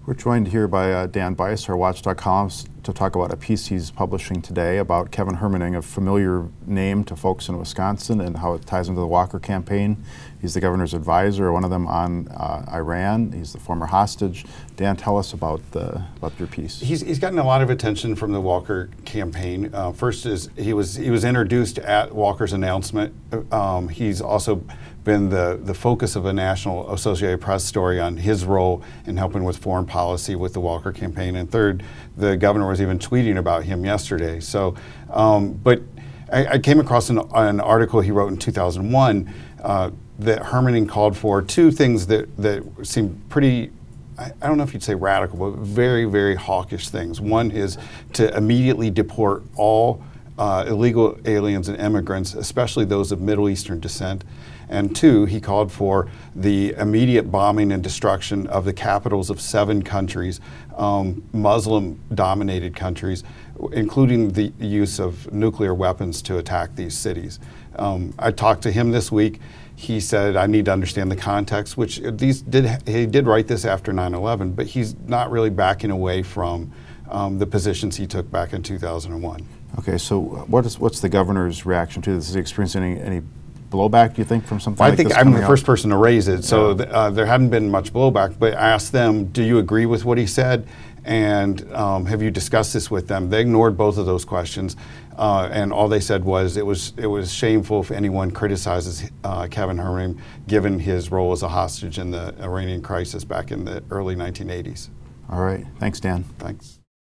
We're joined here by Dan Bice, our Watchdog columnist, to talk about a piece he's publishing today about Kevin Hermening, a familiar name to folks in Wisconsin, and how it ties into the Walker campaign. He's the governor's advisor, one of them on Iran. He's the former hostage. Dan, tell us about your piece. He's gotten a lot of attention from the Walker campaign. First is he was introduced at Walker's announcement. He's also been the focus of a national Associated Press story on his role in helping with foreign policy with the Walker campaign. And third, the governor was even tweeting about him yesterday. So, but I came across an article he wrote in 2001 that Hermening called for two things that seemed pretty, I don't know if you'd say radical, but very, very hawkish things. One is to immediately deport all illegal aliens and immigrants, especially those of Middle Eastern descent. And two, he called for the immediate bombing and destruction of the capitals of 7 countries, Muslim-dominated countries, including the use of nuclear weapons to attack these cities. I talked to him this week. He said, I need to understand the context, which he did write this after 9/11, but he's not really backing away from the positions he took back in 2001. Okay, so what's the governor's reaction to this? Is he experiencing any blowback, do you think, from something like this? I think I'm the first person to raise it, so there hadn't been much blowback, but I asked them, do you agree with what he said? And have you discussed this with them? They ignored both of those questions, and all they said was it was shameful if anyone criticizes Kevin Hermening, given his role as a hostage in the Iranian crisis back in the early 1980s. All right, thanks, Dan. Thanks.